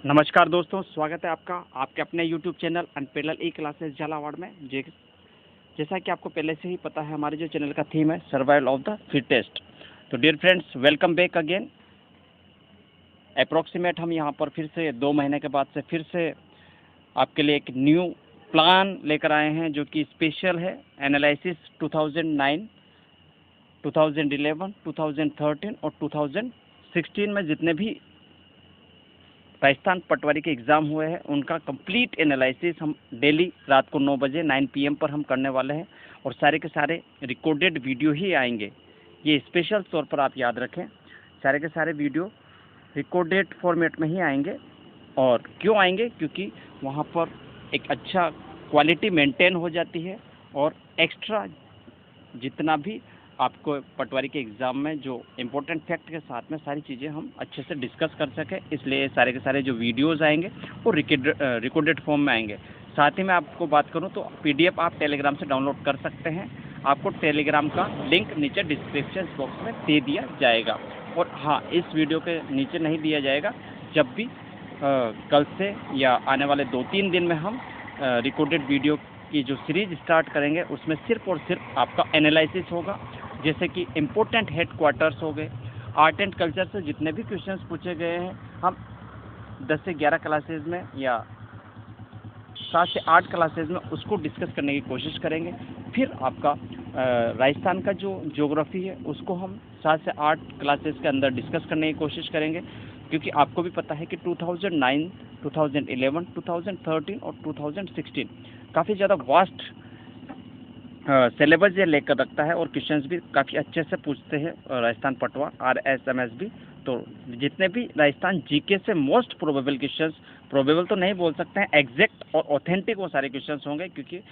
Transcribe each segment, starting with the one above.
नमस्कार दोस्तों, स्वागत है आपका आपके अपने YouTube चैनल अनपेरल ई क्लासेस झालावाड़ में। जैसा कि आपको पहले से ही पता है, हमारे जो चैनल का थीम है सर्वाइवल ऑफ द फिटेस्ट। तो dear friends, welcome back again. Approximate हम यहाँ पर फिर से 2 महीने के बाद से फिर से आपके लिए एक न्यू प्लान लेकर आए हैं, जो कि स्पेशल है। एनालिसिस 2009, 2011, 2013 और 2016 में जितने भी राजस्थान पटवारी के एग्ज़ाम हुए हैं उनका कंप्लीट एनालिसिस हम डेली रात को 9 बजे 9 PM पर हम करने वाले हैं, और सारे के सारे रिकॉर्डेड वीडियो ही आएंगे। ये स्पेशल तौर पर आप याद रखें, सारे के सारे वीडियो रिकॉर्डेड फॉर्मेट में ही आएंगे। और क्यों आएंगे? क्योंकि वहाँ पर एक अच्छा क्वालिटी मेंटेन हो जाती है, और एक्स्ट्रा जितना भी आपको पटवारी के एग्ज़ाम में जो इम्पोर्टेंट फैक्ट के साथ में सारी चीज़ें हम अच्छे से डिस्कस कर सकें, इसलिए सारे के सारे जो वीडियोस आएंगे वो रिकॉर्डेड फॉर्म में आएंगे। साथ ही मैं आपको बात करूं तो PDF आप टेलीग्राम से डाउनलोड कर सकते हैं। आपको टेलीग्राम का लिंक नीचे डिस्क्रिप्शन बॉक्स में दे दिया जाएगा। और हाँ, इस वीडियो के नीचे नहीं दिया जाएगा, जब भी कल से या आने वाले 2-3 दिन में हम रिकॉर्डेड वीडियो की जो सीरीज स्टार्ट करेंगे, उसमें सिर्फ और सिर्फ आपका एनालिसिस होगा। जैसे कि इम्पोर्टेंट हेड क्वार्टर्स हो गए, आर्ट एंड कल्चर से जितने भी क्वेश्चंस पूछे गए हैं, हम 10 से 11 क्लासेज में या 7 से 8 क्लासेज में उसको डिस्कस करने की कोशिश करेंगे। फिर आपका राजस्थान का जो ज्योग्राफी है उसको हम 7 से 8 क्लासेज के अंदर डिस्कस करने की कोशिश करेंगे, क्योंकि आपको भी पता है कि 2009, 2011, 2013 और 2016 काफ़ी ज़्यादा वास्ट सिलेबस ये लेकर रखता है, और क्वेश्चंस भी काफ़ी अच्छे से पूछते हैं राजस्थान पटवा RSMS भी। तो जितने भी राजस्थान जीके से मोस्ट प्रोबेबल क्वेश्चंस, प्रोबेबल तो नहीं बोल सकते हैं, एग्जैक्ट और ऑथेंटिक वो सारे क्वेश्चंस होंगे, क्योंकि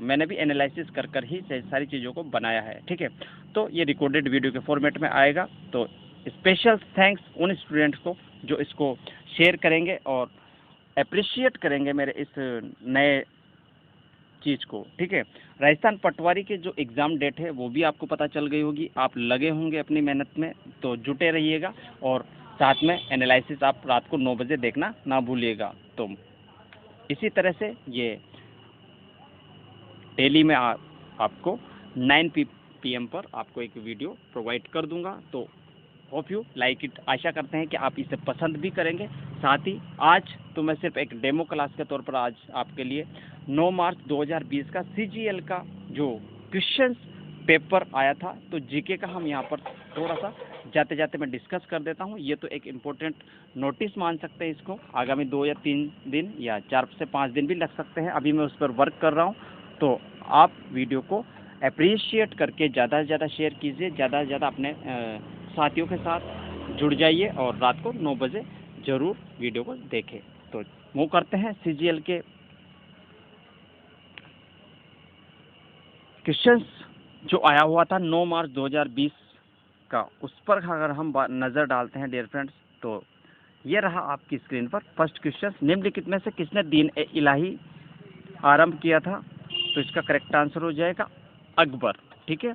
मैंने भी एनालिसिस कर कर ही सारी चीज़ों को बनाया है। ठीक है, तो ये रिकॉर्डेड वीडियो के फॉर्मेट में आएगा। तो स्पेशल थैंक्स उन स्टूडेंट्स को जो इसको शेयर करेंगे और अप्रिशिएट करेंगे मेरे इस नए चीज़ को। ठीक है, राजस्थान पटवारी के जो एग्ज़ाम डेट है वो भी आपको पता चल गई होगी। आप लगे होंगे अपनी मेहनत में, तो जुटे रहिएगा, और साथ में एनालिसिस आप रात को 9 बजे देखना ना भूलिएगा। तो इसी तरह से ये डेली में आपको 9 PM पर आपको एक वीडियो प्रोवाइड कर दूंगा। तो होप यू लाइक इट। आशा करते हैं कि आप इसे पसंद भी करेंगे। साथ ही आज तो मैं सिर्फ एक डेमो क्लास के तौर पर आज आपके लिए 9 मार्च 2020 का CGL का जो क्वेश्चंस पेपर आया था, तो जीके का हम यहाँ पर थोड़ा सा जाते जाते मैं डिस्कस कर देता हूँ। ये तो एक इम्पोर्टेंट नोटिस मान सकते हैं इसको। आगामी 2 या 3 दिन या 4 से 5 दिन भी लग सकते हैं, अभी मैं उस पर वर्क कर रहा हूँ। तो आप वीडियो को अप्रिशिएट करके ज़्यादा से ज़्यादा शेयर कीजिए, ज़्यादा से ज़्यादा अपने साथियों के साथ जुड़ जाइए, और रात को 9 बजे ज़रूर वीडियो को देखें। तो वो करते हैं CGL के क्वेश्चंस जो आया हुआ था 9 मार्च 2020 का, उस पर अगर हम नज़र डालते हैं डियर फ्रेंड्स, तो ये रहा आपकी स्क्रीन पर फर्स्ट क्वेश्चन। निम्नलिखित में से किसने दीन ए इलाही आरंभ किया था? तो इसका करेक्ट आंसर हो जाएगा अकबर। ठीक है,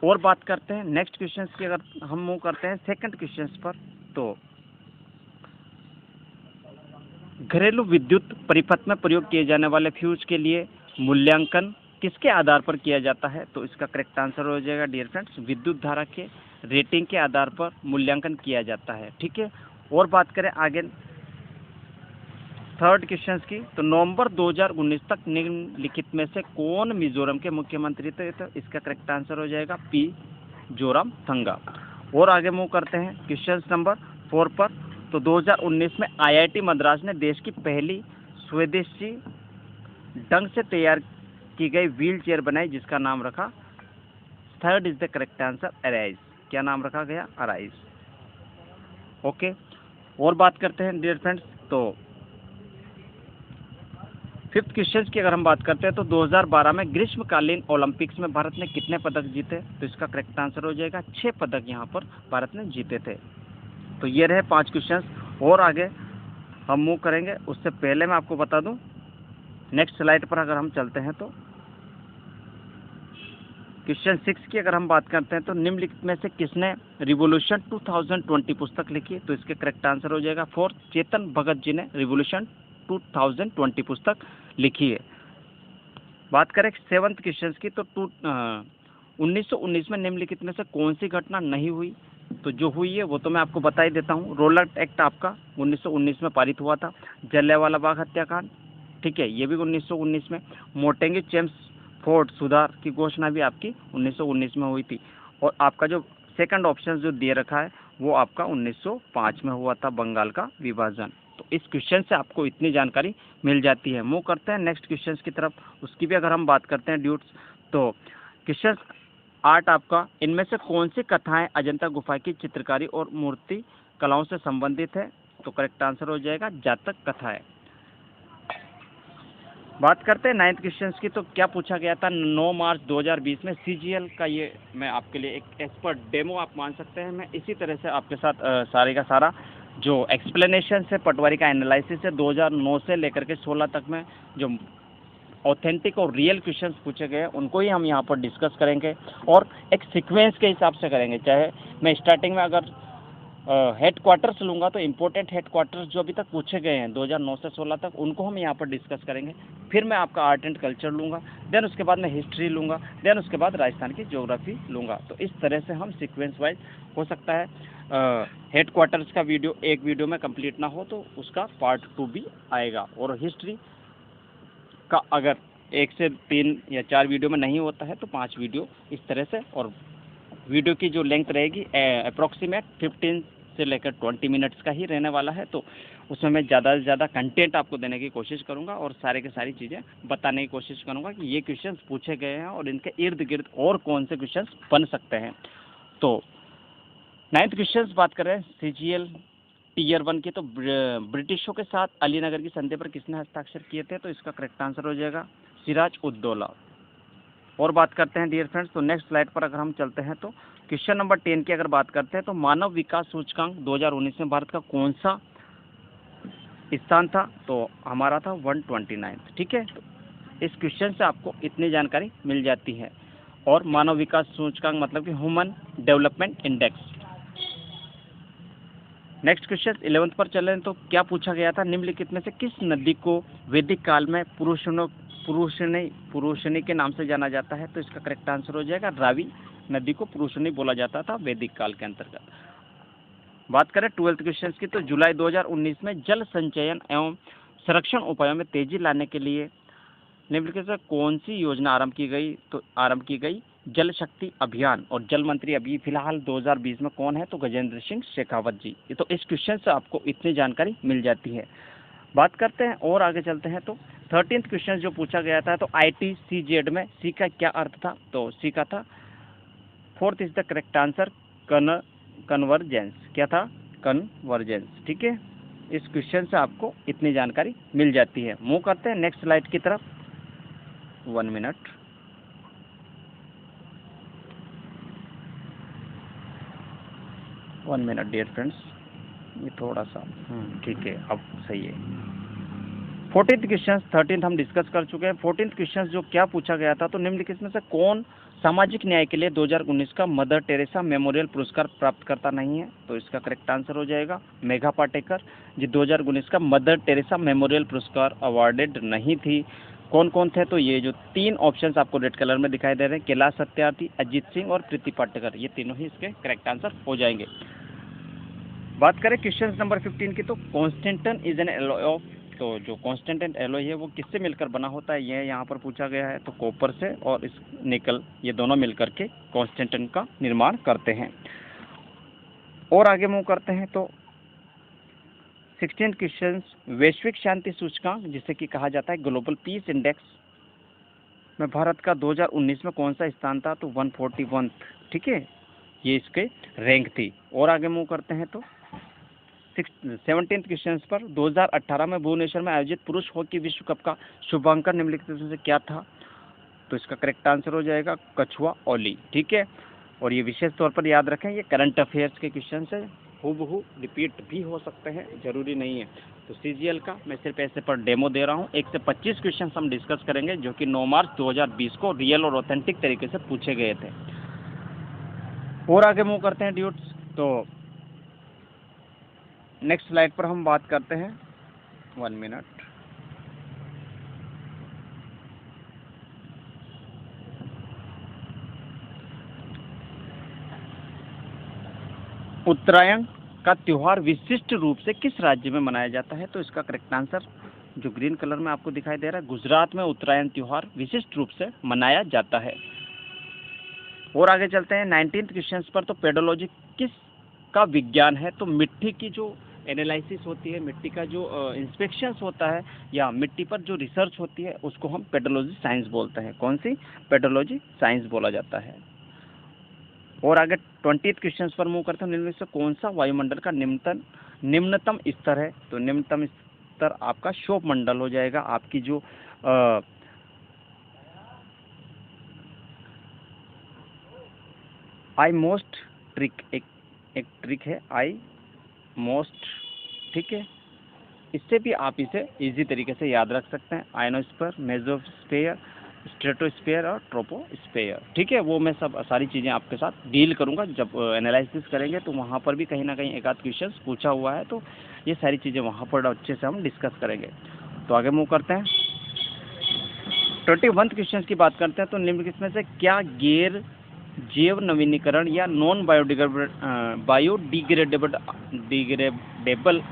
और बात करते हैं नेक्स्ट क्वेश्चंस की। अगर हम मूव करते हैं सेकंड क्वेश्चंस पर, तो घरेलू विद्युत परिपथ में प्रयोग किए जाने वाले फ्यूज के लिए मूल्यांकन किसके आधार पर किया जाता है? तो इसका करेक्ट आंसर हो जाएगा डियर फ्रेंड्स, विद्युत धारा के रेटिंग के आधार पर मूल्यांकन किया जाता है। ठीक है, और बात करें आगे थर्ड क्वेश्चन की, तो नवंबर 2019 तक निम्नलिखित में से कौन मिजोरम के मुख्यमंत्री थे? तो इसका करेक्ट आंसर हो जाएगा P जोरामथंगा। और आगे मूव करते हैं क्वेश्चन नंबर 4 पर, तो 2019 में IIT मद्रास ने देश की पहली स्वदेशी ढंग से तैयार की गई व्हील चेयर बनाई, जिसका नाम रखा, third is the correct answer, arise. क्या नाम रखा गया? अराइज। ओके, और बात करते हैं डियर फ्रेंड्स, तो फिफ्थ क्वेश्चन की अगर हम बात करते हैं, तो 2012 में ग्रीष्मकालीन ओलंपिक्स में भारत ने कितने पदक जीते? तो इसका करेक्ट आंसर हो जाएगा 6 पदक यहाँ पर भारत ने जीते थे। तो ये रहे 5 क्वेश्चन, और आगे हम मूव करेंगे। उससे पहले मैं आपको बता दूं, नेक्स्ट स्लाइड पर अगर हम चलते हैं, तो क्वेश्चन 6 की अगर हम बात करते हैं तो निम्नलिखित में से किसने रिवॉल्यूशन 2020 पुस्तक लिखी है? तो इसके करेक्ट आंसर हो जाएगा 4 चेतन भगत जी ने रिवॉल्यूशन 2020 पुस्तक लिखी है। बात करें 7th क्वेश्चन की तो 1919 में निम्नलिखित में से कौन सी घटना नहीं हुई? तो जो हुई है वो तो मैं आपको बता ही देता हूँ। रोलर्ट एक्ट आपका 1919 में पारित हुआ था। जलियांवाला बाग हत्याकांड, ठीक है, ये भी 1919 में। मोटेंगी चेम्सफोर्ड सुधार की घोषणा भी आपकी 1919 में हुई थी। और आपका जो सेकंड ऑप्शन जो दे रखा है वो आपका 1905 में हुआ था, बंगाल का विभाजन। तो इस क्वेश्चन से आपको इतनी जानकारी मिल जाती है। मूव करते हैं नेक्स्ट क्वेश्चन की तरफ। उसकी भी अगर हम बात करते हैं ड्यूट्स, तो क्वेश्चन 8 आपका, इनमें से कौन सी कथाएं अजंता गुफा की चित्रकारी और मूर्ति कलाओं से संबंधित है? तो करेक्ट आंसर हो जाएगा जातक कथाएं। बात करते हैं 9th क्वेश्चन की, तो क्या पूछा गया था 9 मार्च 2020 में CGL का, ये मैं आपके लिए एक एक्सपर्ट डेमो आप मान सकते हैं। मैं इसी तरह से आपके साथ सारे का सारा जो एक्सप्लेनेशन है, पटवारी का एनालिसिस है 2009 से लेकर के 16 तक में जो ऑथेंटिक और रियल क्वेश्चंस पूछे गए हैं उनको ही हम यहाँ पर डिस्कस करेंगे और एक सीक्वेंस के हिसाब से करेंगे। चाहे मैं स्टार्टिंग में अगर हेड क्वार्टर्स लूँगा तो इम्पोर्टेंट हेड क्वार्टर्स जो अभी तक पूछे गए हैं 2009 से 16 तक, उनको हम यहाँ पर डिस्कस करेंगे। फिर मैं आपका आर्ट एंड कल्चर लूँगा, देन उसके बाद मैं हिस्ट्री लूँगा, देन उसके बाद राजस्थान की ज्योग्राफी लूँगा। तो इस तरह से हम सीक्वेंस वाइज, हो सकता है हेड क्वार्टर्स का वीडियो एक वीडियो में कंप्लीट ना हो तो उसका पार्ट 2 भी आएगा। और हिस्ट्री का अगर 1 से 3 या 4 वीडियो में नहीं होता है तो 5 वीडियो इस तरह से। और वीडियो की जो लेंथ रहेगी अप्रॉक्सीमेट 15 से लेकर 20 मिनट्स का ही रहने वाला है। तो उसमें मैं ज़्यादा से ज़्यादा कंटेंट आपको देने की कोशिश करूंगा और सारे के सारी चीज़ें बताने की कोशिश करूंगा कि ये क्वेश्चंस पूछे गए हैं और इनके इर्द गिर्द और कौन से क्वेश्चंस बन सकते हैं। तो 9th क्वेश्चन बात करें CGL Tier 1 की, तो ब्रिटिशों के साथ अलीनगर की संधि पर किसने हस्ताक्षर किए थे? तो इसका करेक्ट आंसर हो जाएगा सिराज उद दौला। और बात करते हैं डियर फ्रेंड्स, तो नेक्स्ट स्लाइड पर अगर हम चलते हैं तो क्वेश्चन नंबर 10 की अगर बात करते हैं तो मानव विकास सूचकांक 2019 में भारत का कौन सा स्थान था? तो हमारा था 129, ठीक है। तो इस क्वेश्चन से आपको इतनी जानकारी मिल जाती है। और मानव विकास सूचकांक मतलब कि human development index. Next question 11th पर चलें तो क्या पूछा गया था, निम्नलिखित में से किस नदी को वैदिक काल में पुरुषनी के नाम से जाना जाता है? तो इसका करेक्ट आंसर हो जाएगा रावी नदी को पुरुषनी बोला जाता था वैदिक काल के अंतर्गत। बात करें 12th क्वेश्चन की, तो जुलाई 2019 में जल संचयन एवं संरक्षण उपायों में तेजी लाने के लिए निम्नलिखित से कौन सी योजना आरंभ की गई? तो आरंभ की गई जल शक्ति अभियान। और जल मंत्री अभी फिलहाल 2020 में कौन है? तो गजेंद्र सिंह शेखावत जी। ये तो इस क्वेश्चन से आपको इतनी जानकारी मिल जाती है। बात करते हैं और आगे चलते हैं तो 13th क्वेश्चन जो पूछा गया था, तो ITCZ में सी का क्या अर्थ था? तो सी का था 4th is the correct answer convergence. क्या था? कन्वर्जेंस, ठीक है। इस क्वेश्चन से आपको इतनी जानकारी मिल जाती है। मूव करते हैं नेक्स्ट स्लाइड की तरफ। 1 मिनट। डियर फ्रेंड्स, ये थोड़ा सा ठीक है, अब सही है। 14th क्वेश्चन 13th हम डिस्कस कर चुके हैं। 14th क्वेश्चन जो क्या पूछा गया था, तो निम्नलिखित में से कौन सामाजिक न्याय के लिए 2019 का मदर टेरेसा मेमोरियल पुरस्कार प्राप्त करता नहीं है? तो इसका करेक्ट आंसर हो जाएगा मेघा पाटेकर जी 2019 का मदर टेरेसा मेमोरियल पुरस्कार अवार्डेड नहीं थी। कौन कौन थे? तो ये जो 3 ऑप्शंस आपको रेड कलर में दिखाई दे रहे हैं, कैलाश सत्यार्थी, अजीत सिंह और प्रीति पाटेकर, ये तीनों ही इसके करेक्ट आंसर हो जाएंगे। बात करें क्वेश्चन नंबर 15 की, तो constantan is an alloy of. तो जो कॉन्स्टेंटेंट एलॉय है वो किससे मिलकर बना होता है? ये यहाँ पर पूछा गया है। तो कॉपर से और इस निकल, ये दोनों मिलकर के कॉन्स्टेंटेंट का निर्माण करते हैं। और आगे मूव करते हैं तो 16th क्वेश्चन वैश्विक शांति सूचकांक जिसे कि कहा जाता है ग्लोबल पीस इंडेक्स में भारत का 2019 में कौन सा स्थान था? तो 141, ठीक है, ये इसके रैंक थी। और आगे मूव करते हैं तो 17th क्वेश्चन पर 2018 में भुवनेश्वर में आयोजित पुरुष हॉकी विश्व कप का शुभांकन निम्नलिखित में से क्या था? तो इसका करेक्ट आंसर हो जाएगा कछुआ ओली, ठीक है। और ये विशेष तौर पर याद रखें, ये करंट अफेयर्स के क्वेश्चन है, हूबहू रिपीट भी हो सकते हैं, ज़रूरी नहीं है। तो सीजीएल का मैं सिर्फ ऐसे पर डेमो दे रहा हूँ। 1 से 25 क्वेश्चन हम डिस्कस करेंगे जो कि 9 मार्च 2020 को रियल और ऑथेंटिक तरीके से पूछे गए थे। और आगे मूव करते हैं ड्यूट्स। तो नेक्स्ट स्लाइड पर हम बात करते हैं। 1 मिनट। उत्तरायण का त्योहार विशिष्ट रूप से किस राज्य में मनाया जाता है? तो इसका करेक्ट आंसर जो ग्रीन कलर में आपको दिखाई दे रहा है, गुजरात में उत्तरायण त्योहार विशिष्ट रूप से मनाया जाता है। और आगे चलते हैं 19th क्वेश्चन पर। तो पेडोलॉजी किस का विज्ञान है? तो मिट्टी की जो एनालिसिस होती है, मिट्टी का जो इंस्पेक्शंस होता है या मिट्टी पर जो रिसर्च होती है, उसको हम पेडोलॉजी साइंस बोलते हैं। कौन सी? पेडोलॉजी साइंस बोला जाता है। और आगे 20th क्वेश्चन पर मूव करते हैं। निम्न में से कौन सा वायुमंडल का निम्नतम स्तर है? तो निम्नतम स्तर आपका क्षोभ मंडल हो जाएगा। आपकी जो आई मोस्ट ट्रिक एक ट्रिक है, आई मोस्ट, ठीक है। इससे भी आप इसे इजी तरीके से याद रख सकते हैं। आयनोस्फीयर, मेसोस्फीयर, स्ट्रेटोस्फीयर और ट्रोपोस्फीयर, ठीक है। वो मैं सब सारी चीज़ें आपके साथ डील करूंगा जब एनालिसिस करेंगे, तो वहाँ पर भी कहीं ना कहीं एक आध क्वेश्चन पूछा हुआ है, तो ये सारी चीज़ें वहाँ पर अच्छे से हम डिस्कस करेंगे। तो आगे मूव करते हैं। 21th क्वेश्चन की बात करते हैं। तो निम्नलिखित में से क्या गैर जैव नवीनीकरण या नॉन बायोडिग्रेडेबल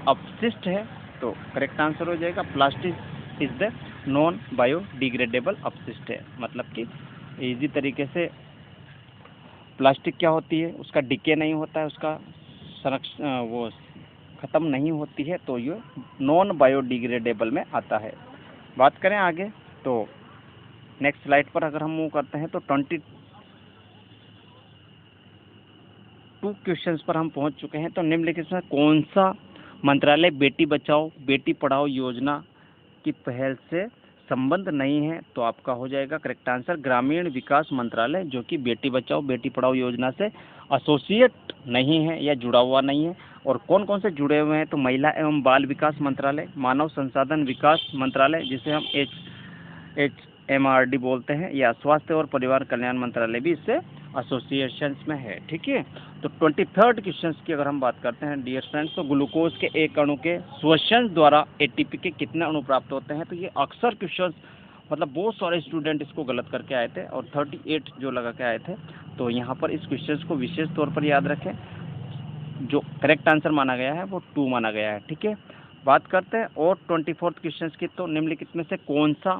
अपशिष्ट है? तो करेक्ट आंसर हो जाएगा plastic is the non biodegradable अपशिष्ट है। मतलब कि इजी तरीके से प्लास्टिक क्या होती है, उसका डिके नहीं होता है, उसका संरक्षण वो ख़त्म नहीं होती है, तो ये नॉन बायोडिग्रेडेबल में आता है। बात करें आगे, तो नेक्स्ट स्लाइड पर अगर हम मूव करते हैं तो 22 क्वेश्चंस पर हम पहुंच चुके हैं। तो निम्नलिखित में कौन सा मंत्रालय बेटी बचाओ बेटी पढ़ाओ योजना की पहल से संबंध नहीं है? तो आपका हो जाएगा करेक्ट आंसर ग्रामीण विकास मंत्रालय, जो कि बेटी बचाओ बेटी पढ़ाओ योजना से एसोसिएट नहीं है या जुड़ा हुआ नहीं है। और कौन कौन से जुड़े हुए हैं? तो महिला एवं बाल विकास मंत्रालय, मानव संसाधन विकास मंत्रालय जिसे हम HMRD बोलते हैं, या स्वास्थ्य और परिवार कल्याण मंत्रालय भी इससे एसोसिएशंस में है, ठीक है। तो 23rd क्वेश्चन की अगर हम बात करते हैं डियर फ्रेंड्स, तो ग्लूकोज के एक अणु के श्वसन द्वारा ATP के कितने अणु प्राप्त होते हैं? तो ये अक्सर क्वेश्चन मतलब बहुत सारे स्टूडेंट इसको गलत करके आए थे और 38 जो लगा के आए थे। तो यहाँ पर इस क्वेश्चन को विशेष तौर पर याद रखें। जो करेक्ट आंसर माना गया है वो 2 माना गया है, ठीक है। बात करते हैं और 24th क्वेश्चन की। तो निम्नलिखित में से कौन सा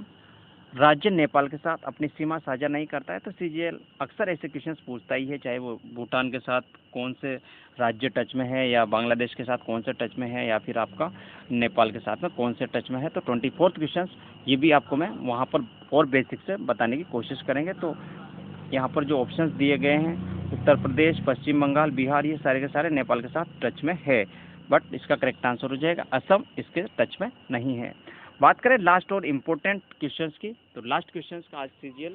राज्य नेपाल के साथ अपनी सीमा साझा नहीं करता है? तो CGL अक्सर ऐसे क्वेश्चंस पूछता ही है, चाहे वो भूटान के साथ कौन से राज्य टच में है, या बांग्लादेश के साथ कौन से टच में है, या फिर आपका नेपाल के साथ में कौन से टच में है। तो 24th क्वेश्चन ये भी आपको मैं वहाँ पर और बेसिक से बताने की कोशिश करेंगे। तो यहाँ पर जो ऑप्शंस दिए गए हैं, उत्तर प्रदेश, पश्चिम बंगाल, बिहार, ये सारे के सारे नेपाल के साथ टच में है, बट इसका करेक्ट आंसर हो जाएगा असम इसके टच में नहीं है। बात करें लास्ट और इम्पोर्टेंट क्वेश्चंस की, तो लास्ट क्वेश्चंस का आज CGL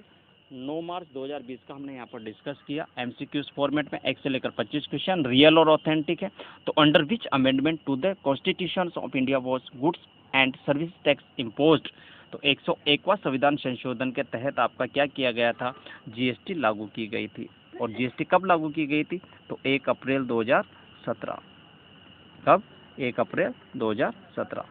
9 मार्च 2020 का हमने यहाँ पर डिस्कस किया MCQs फॉर्मेट में। 1 से लेकर 25 क्वेश्चन रियल और ऑथेंटिक है। तो under which amendment to the constitution of India was goods and service tax imposed? तो 101वां संविधान संशोधन के तहत आपका क्या किया गया था? GST लागू की गई थी। और GST कब लागू की गई थी? तो 1 अप्रैल 2017। कब? 1 अप्रैल 2017।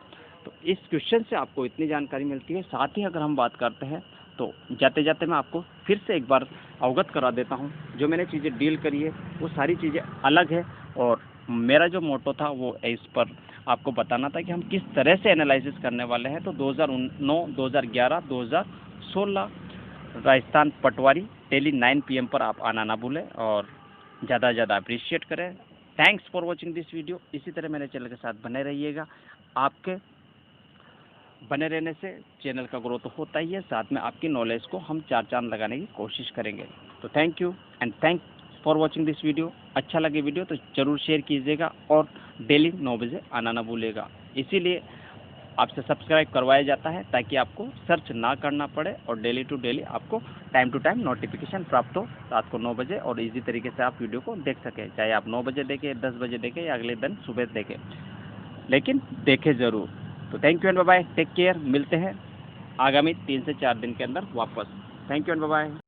तो इस क्वेश्चन से आपको इतनी जानकारी मिलती है। साथ ही अगर हम बात करते हैं, तो जाते जाते मैं आपको फिर से एक बार अवगत करा देता हूँ। जो मैंने चीज़ें डील करी है वो सारी चीज़ें अलग है, और मेरा जो मोटो था वो इस पर आपको बताना था कि हम किस तरह से एनालिसिस करने वाले हैं। तो 2009, 2011, 2016 राजस्थान पटवारी डेली 9 PM पर आप आना ना भूलें, और ज़्यादा से ज़्यादा अप्रिशिएट करें। Thanks for watching this video. इसी तरह मेरे चैनल के साथ बने रहिएगा। आपके बने रहने से चैनल का ग्रोथ होता ही है, साथ में आपकी नॉलेज को हम 4 चांद लगाने की कोशिश करेंगे। तो thank you and thanks for watching this video. अच्छा लगे वीडियो तो ज़रूर शेयर कीजिएगा, और डेली 9 बजे आना ना भूलिएगा। इसीलिए आपसे सब्सक्राइब करवाया जाता है ताकि आपको सर्च ना करना पड़े और डेली टू डेली आपको टाइम टू टाइम नोटिफिकेशन प्राप्त हो रात को 9 बजे, और इजी तरीके से आप वीडियो को देख सकें, चाहे आप 9 बजे देखें, 10 बजे देखें या अगले दिन सुबह देखें, लेकिन देखें ज़रूर। तो thank you and bye bye, take care. मिलते हैं आगामी 3 से 4 दिन के अंदर वापस। Thank you and bye bye.